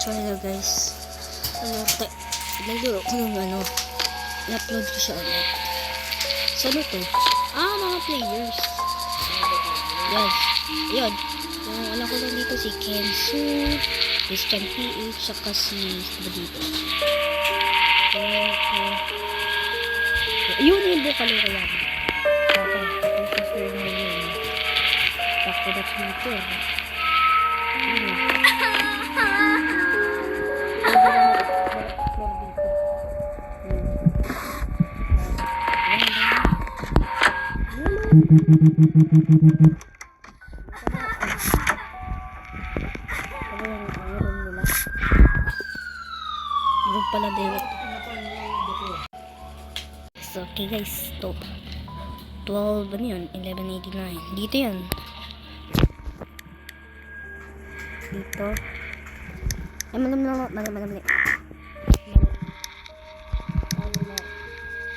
So hello guys, naglaro ko ng i-upload ko siya ulit. So ano to? Mga players. Yes, yun. Yung alam ko lang dito si Kensu, Christian PH, saka si iba dito. Yun yung bukalo ko yan. Okay, tapos yun na yun. Back to the future. Pala din. So, okay guys, stop. 12, ano yun? 1189. Dito yan. Dito. Ay, mali.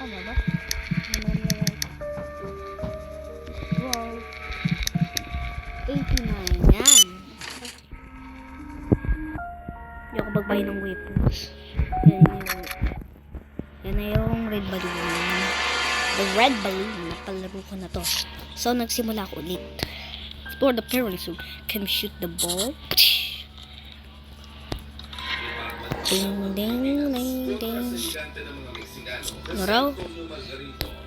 Tama ba? 12, 89. Yan. Hindi ako magbay ng weapons. Yan na yung red balloon. The red balloon. Napalaro ko na to. So, nagsimula ako ulit. Explore the pyramid so can shoot the ball. Ding, ding, ding, ding. Ano raw?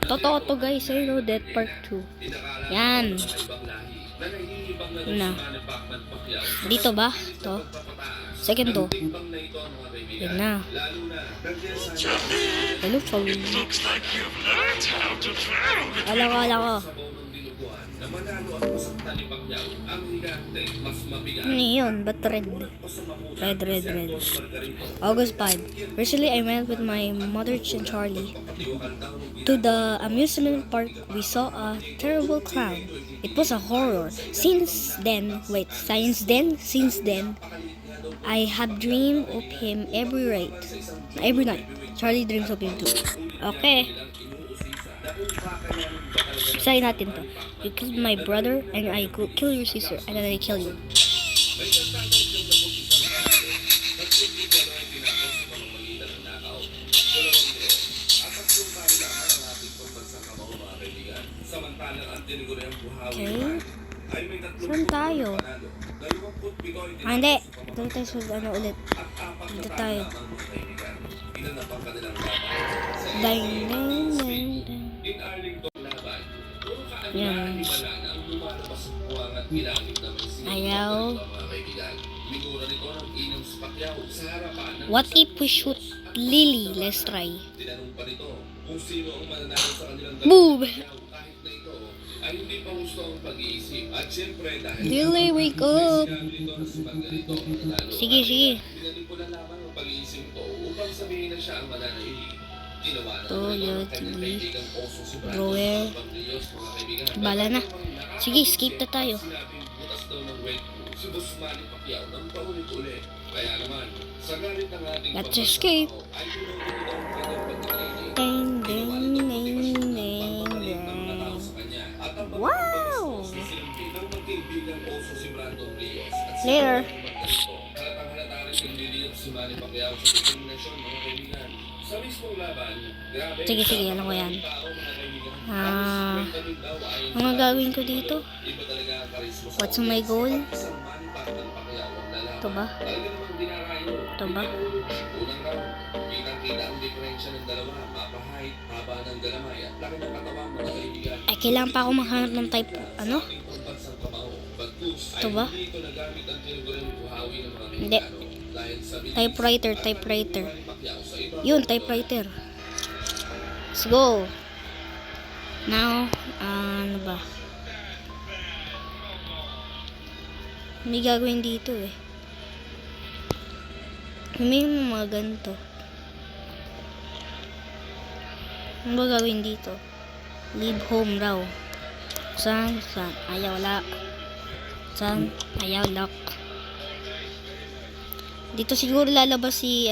Totoo to guys. Ayun o, Death Part 2. Yan. Na. Dito ba? To. Second to. Yan na. Hello, phone. Ala ko. Ano yun? Ba't red? Red. August 5. Recently, I went with my mother and Charlie to the amusement park. We saw a terrible clown. It was a horror. Since then, I have dreamed of him every night. Charlie dreams of him too. Okay. Sayin natin to. You killed my brother and I kill your sister and then I kill you. Okay. Saan tayo? Hindi. Dito tayo sa ulit. Dito tayo. Ding. Yan. Ayaw. What if we shoot Lily? Let's try. Boom! Lily, wake up! Sige. Drawer. Bala na. Sige, skip na tayo. Let's escape. Ding. Wow! Later. Sige, alam ko yan. Ang gagawin ko dito? What's my goal? Ito ba? Ay, kailangan pa ako maghanap ng type, Ito ba? Hindi. Typewriter. Yun, typewriter. Let's go. Now, ano ba? May gagawin dito eh. May mga ganito. Ano ba gawin dito? Leave home raw. Saan? Ayaw lock. Saan? Ayaw lock. Dito siguro lalabas si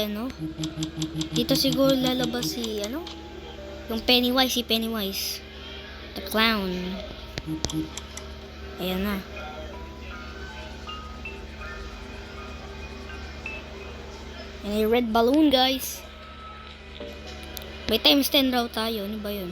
yung Pennywise. The clown. Ayan na. May red balloon, guys. May times 10 raw tayo. Ano ba yun?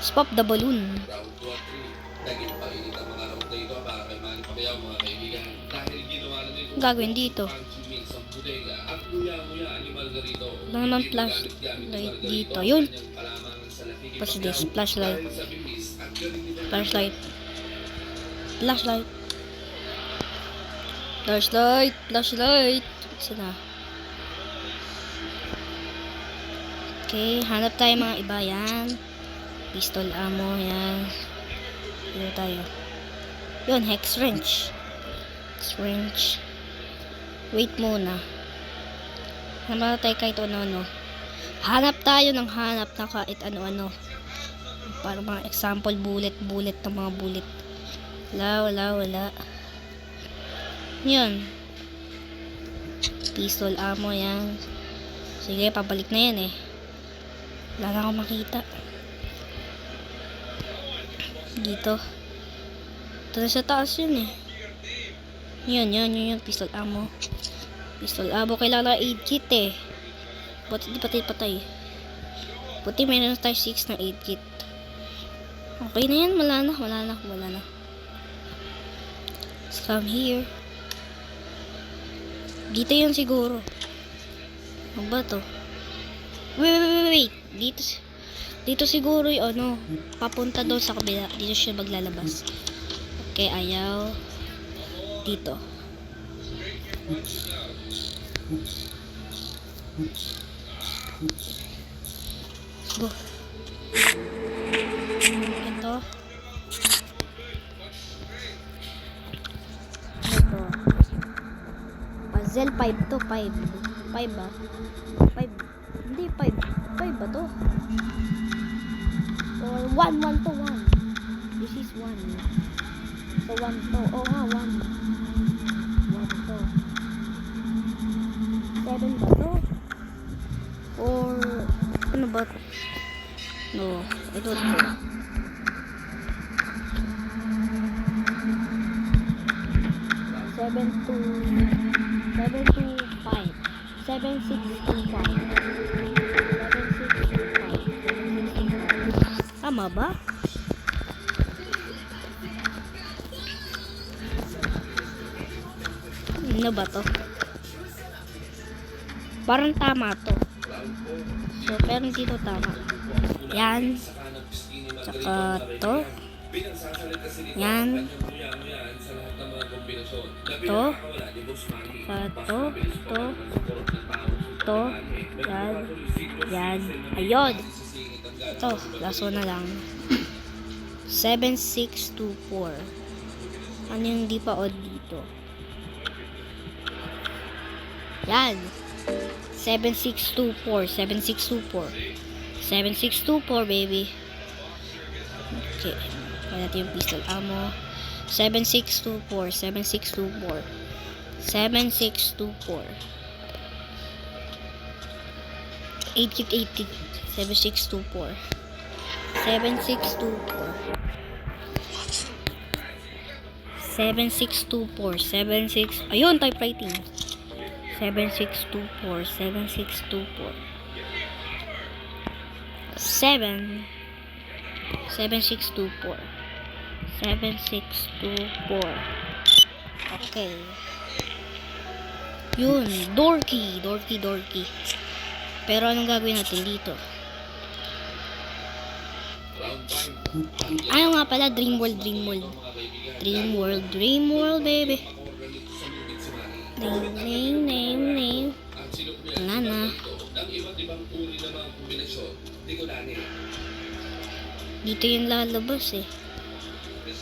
Let's pop the balloon. Round 2 at 3. Naging painit ang mga round na ito para kay Manny Pacquiao, mga kaibigan. Dahil ginawa na nito Gagawin dito. ang swimming sa bodega at nguya-nguya ni Margarito. Wala naman flashlight dito. Yun. What's this? Flashlight. Flashlight. Flashlight. Flashlight. Flashlight. Saan na? Okay, hanap tayo mga iba. Yan. Pistol ammo. Yan. Dito tayo. Yun, hex wrench. Hex wrench. Wait muna. Hanap tayo kahit ano-ano. Hanap tayo ng hanap na kahit ano-ano. Para mga example, bullet ng mga bullet. Wala. Yan. Pistol ammo, yan. Sige, pabalik na yan eh. Wala na akong makita. Dito. Ito na sa taas yun eh. Yun. Pistol ammo. Pistol ammo. Kailangan na 8 kit eh. Ba't hindi patay? Buti meron tayo 6 na 8 kit. Okay na yan. Wala na. Let's come here. Dito yun siguro. Ano ba to? Wait. Dito siguro yung ano. Papunta doon sa kabila. Dito siya maglalabas. Okay, ayaw. Dito. Go. Ito. Puzzle 5 to. 5 ba? 5. Hindi, 5. 5 ba to? Or 1 to 1. This is 1. So 1 to. Oo nga, 1. 1 to. 7 ba to? Or ano ba to? No, ito to. 7 to 5. 7, 6 to 5. 7, 6 to 5. Tama ba? Ano ba to? Parang tama to. So, pero hindi to tama. Yan. Tsaka to. Yan. To. Tsaka to. To. Yan. Ayun. Ito. Last one na lang. 7, 6, 2, 4. Ano yung hindi pa odd dito? Yan. 7624, 7624. 7624, baby. Okay. Kaya natin yung pistol ammo. 7624, 7624. 7624. 8 kick, 8 kick. 7624. 7624. 7624, 76. Ayun, typewriting. 7624, 7624. 7 7624. 7624. Okay. Yun, door key. Pero anong gagawin natin dito? Ayaw nga pala, Dream World, baby. Name. Wala na. Dito yung lalabas eh.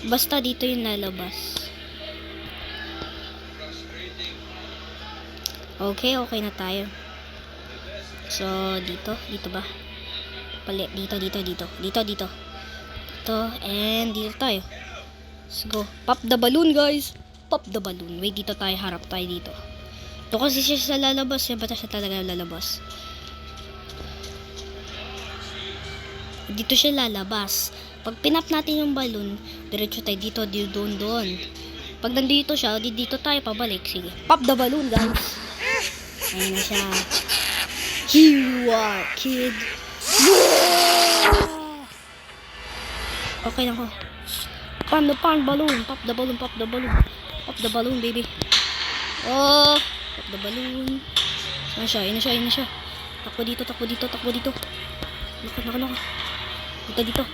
Basta dito yung lalabas. Okay na tayo. So, dito ba? Dito. And dito tayo. Let's go. Pop the balloon, guys. Pop the balloon. Wait, dito tayo. Harap tayo dito. Ito kasi siya sa lalabas. Bata siya talaga lalabas. Dito siya lalabas. Pag pinap natin yung balloon, diretso tayo dito, doon. Pag nandito siya, dito tayo pabalik. Sige. Pop the balloon, guys. Ayun na siya. Here you are, kid. Okay lang ko. Pop the balloon. Pop the balloon, pop the balloon. Pop the balloon, baby. Oh, pop the balloon. Saan siya? Ayun na siya, ayun na siya. Takbo dito, takbo dito, takbo dito. Naka. Dito.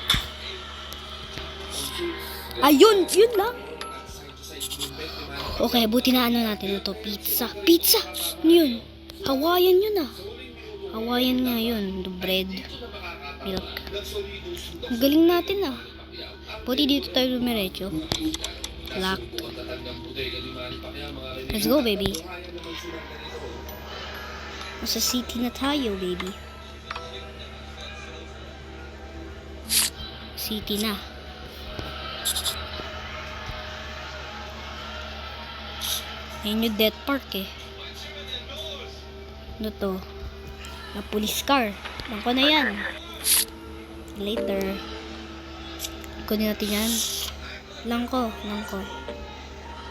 Ayun, yun lang. Okay, buti na ano natin ito. Pizza. Pizza! Ano yun? Hawaiian yun ah. Hawaiian nga yun. The bread. Milk. Ang galing natin ah. Buti dito tayo lumiretso. Lock. Let's go, baby. Nasa city na tayo, baby. City na. Ayun yung death park eh. Ano to? Na police car. Lang ko na yan. Later. Kunin natin yan. Lang ko.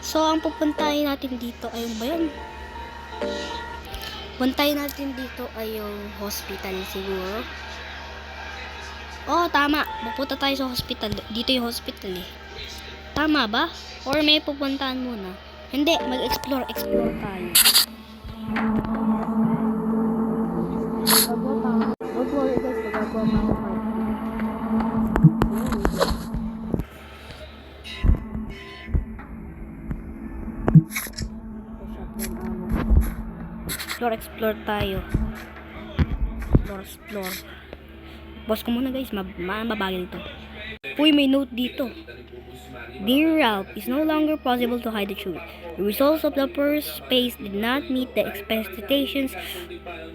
So, ang pupuntahin natin dito ay yung ba yan? Puntahin natin dito ay yung hospital siguro. Oh, tama. Pupunta tayo sa hospital. Dito yung hospital eh. Tama ba? Or may pupuntahan muna? Hindi, mag-explore tayo. Don't worry guys, magagawa pa ako part. Explore tayo. Explore. Boss ko muna guys, mabagal ito. Uy, may note dito. Dear Ralph, it's no longer possible to hide the truth. The results of the first phase did not meet the expectations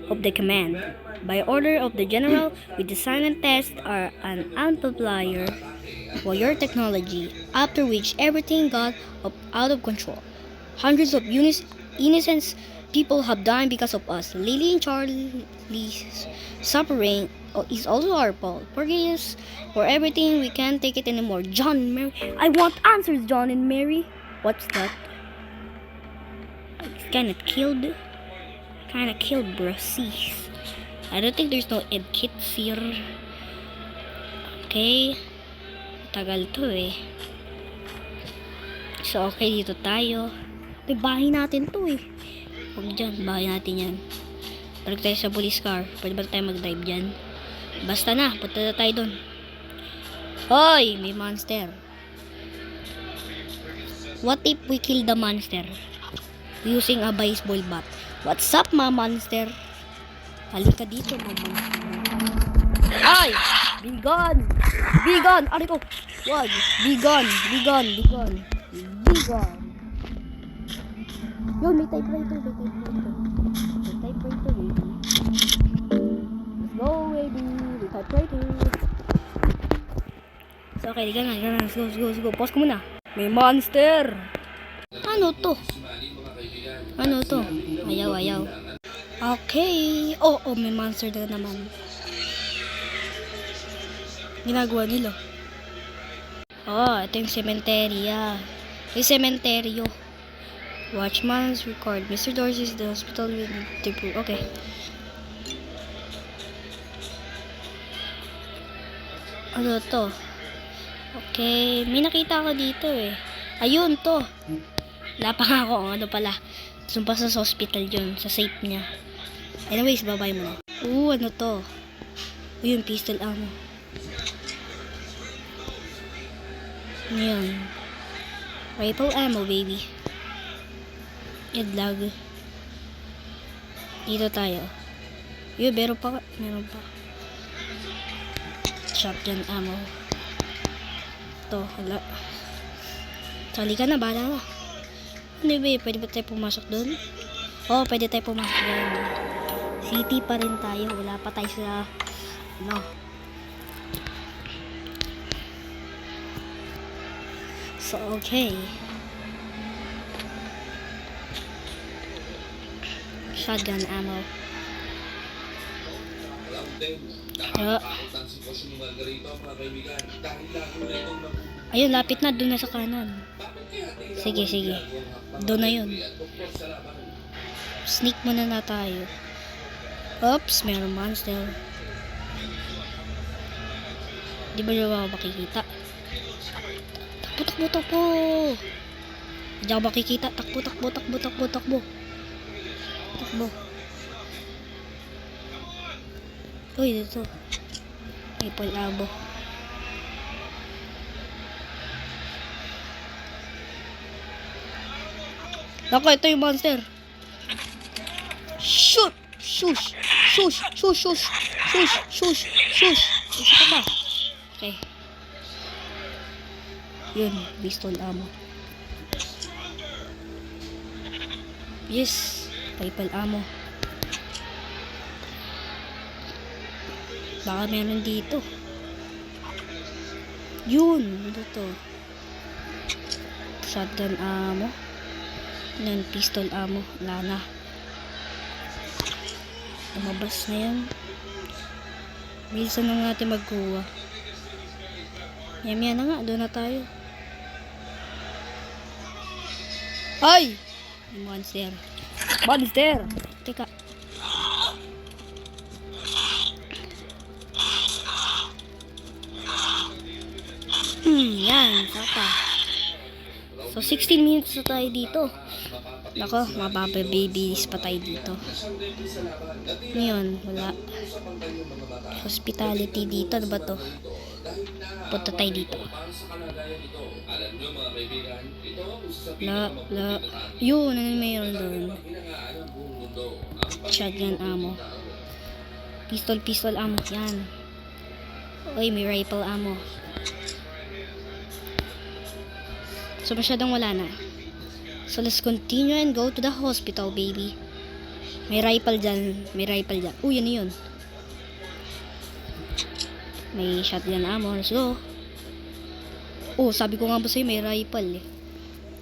of the command. By order of the general, we designed and test an amplifier for your technology, after which everything got out of control. Hundreds of innocent people have died because of us. Lily and Charlie's suffering is also our fault. Forgive us for everything. We can't take it anymore. John and Mary. I want answers, John and Mary. What's that? It's kinda killed, bro. See. I don't think there's no ed kits here. Okay. Tagal to eh. So, okay, dito tayo. Ito, bahay natin to eh. Huwag dyan, bahay natin yan. Balik tayo sa police car. Pwede ba tayo mag-drive dyan? Basta na, punta na tayo dun. Hoy, may monster. What if we kill the monster using a baseball bat? What's up, mga monster? Halika dito, mga monster. Ay! Be gone! Be gone! Ari ko! Wag! Be gone! Be gone! Be gone! Be gone! Yun, may typewriter. May typewriter, baby. Let's go, baby. May typewriter. So, okay, di ka na. Let's go. Pause ko muna. May monster! Ano to? Ayaw. Okay. Oh, may monster na naman. Ginagawa nila. Oh, ito yung cementeria. Yung cementerio. Watchman's record. Mr. Dorsey is the hospital with the proof. Okay. Ano to? Okay. May nakita ko dito eh. Ayun to. Wala pa nga ako. Ano pala. Sumpa sa hospital yun. Sa safe niya. Anyways, babay mo na. Ano to? Ayun, pistol ammo. Ayan. Rifle ammo, baby. Idlag. Dito tayo. Yun, meron pa. Shotgun ammo. Ito, hala. Sali ka na, bahala na. Ano ba, pwede ba tayo pumasok doon? Oo, pwede tayo pumasok doon. City pa rin tayo. Wala pa tayo sa, So, okay. Shotgun ammo. Ayun, lapit na. Doon na sa kanan. Sige. Doon na yun. Sneak muna na tayo. Oops, meron monster. Di ba nyo makikita? Takbo, takbo, takbo! Hindi ako makikita. Takbo, takbo, takbo, takbo, takbo. Takbo. Uy, dito. Maple abo. Naku, ito yung monster. Shoot! Shush! Shush! Shush! Shush! Shush! Shush! Shush! Isa ka ba? Okay. Yun, pistol ammo. Yes, maple ammo. Baka meron dito. Yun, ito to. Shotgun ammo. Yan, pistol ammo. Wala na. Lumabas na yan. Bilisan lang natin magkuha. Yan na nga, doon na tayo. Ay! Monster. Monster! Teka. Yan, saka. So, 16 minutes na tayo dito. Nako, mabababibilis pa tayo dito. Ngayon, wala. Hospitality dito. Ano ba to? Punta tayo dito. Yun, ano mayroon doon? Shotgun ammo. Pistol ammo. Yan. Uy, may rifle ammo. So, masyadong wala na. So, let's continue and go to the hospital, baby. May rifle dyan. May rifle dyan. Uy, yan yun. May shotgun ammo. Let's go. Oh, sabi ko nga ba sa'yo, may rifle eh.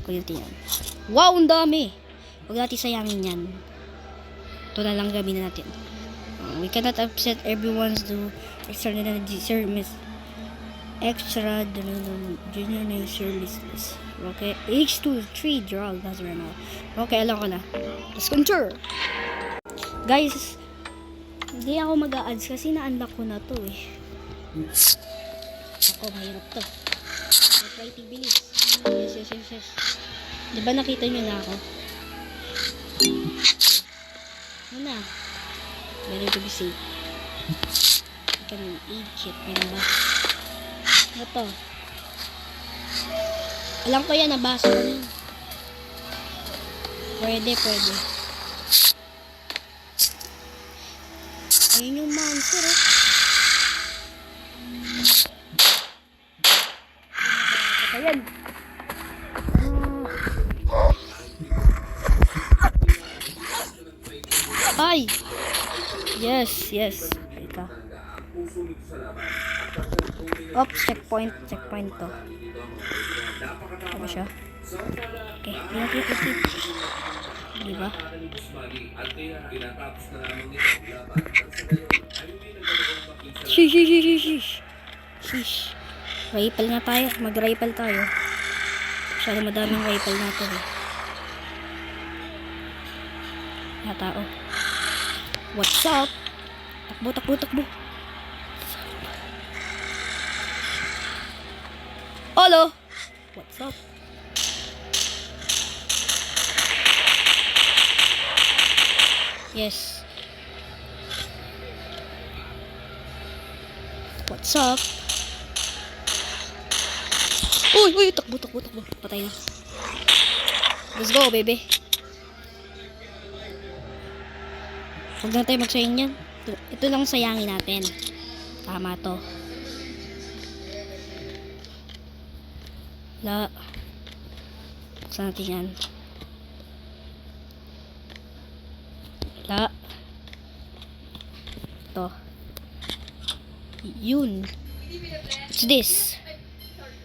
Kulit yan. Wow, ang dami. Huwag natin sayangin yan. Ito na lang gamitin natin. We cannot upset everyone's do extraordinary service. Extra junior services. Okay, H2 3 drug has run out. Okay, alam ko na. Let's continue. Guys, hindi ako mag-a-ads kasi na-unlock ko na to eh. Ako, mahirap to. Fighting bilis. Yes. Diba nakita nyo na ako? Ano na? Better to be safe. I can eat shit. Meron ba? Ano to? Alam ko yan, nabasa ko yan. Pwede. Ayun yung monster eh. Ayan. Ay! Yes. Ika. Oops, checkpoint to. Ano siya? Okay, hit. Diba? Shish. Rifle na tayo. Mag-rifle tayo. Masyado madaming rifle natin eh. Tao. What's up? Takbo. Hello. What's up? Yes. What's up? Uy, takbo. Patay na. Let's go, baby. Huwag na tayo magsayang yan. Ito lang sayangin natin. Tama to. Buksan natin yan. Ito. Yun. What's this?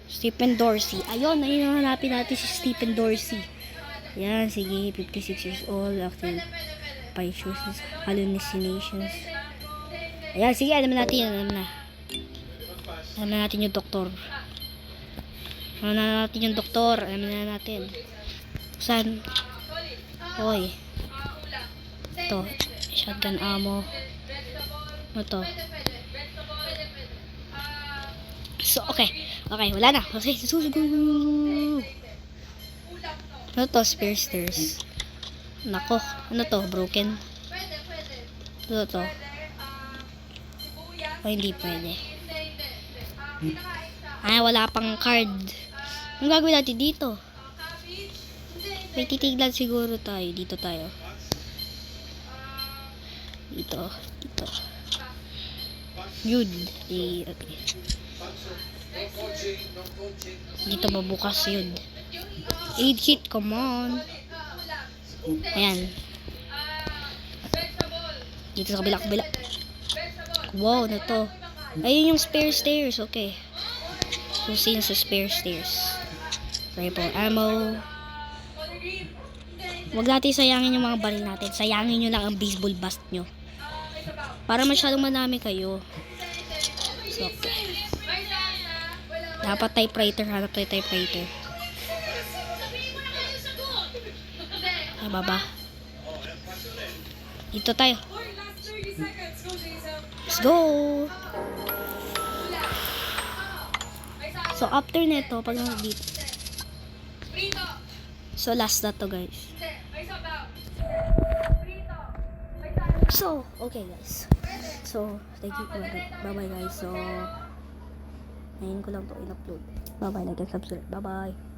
Stephen Dorsey. Ayun hanapin natin si Stephen Dorsey. Yan, sige. 56 years old. Active by choices, hallucinations. Ayan, sige, alam na natin yung doktor. Alam na natin. Saan? Hoy. Ito, shotgun ammo. Ano to? So, okay. Okay, wala na. Okay, susugo. Ano to? Spear stairs. Nako, ano to? Broken. Ano to? O, hindi pwede. Ay, wala pang card. Anong gagawin natin dito? May titiglan siguro tayo. Dito tayo. Dito. Dito. Yun. Okay. Dito mabukas yun. 8 hit. Come on. Ayan. Dito sa kabila. Wow, na to. Ayun yung spare stairs. Okay. Susin sa spare stairs. Rifle ammo. Huwag natin sayangin yung mga baril natin. Sayangin nyo lang ang baseball bat nyo. Para masyadong manami kayo. So, okay. Dapat typewriter. Hanap tayo typewriter. Ay, baba. Dito tayo. Let's go! So, after neto, pag dito. So, last na to, guys. So, okay, guys. So, thank you for that. Bye-bye, guys. So, ngayon ko lang to in-upload. Bye-bye, like and subscribe. Bye-bye.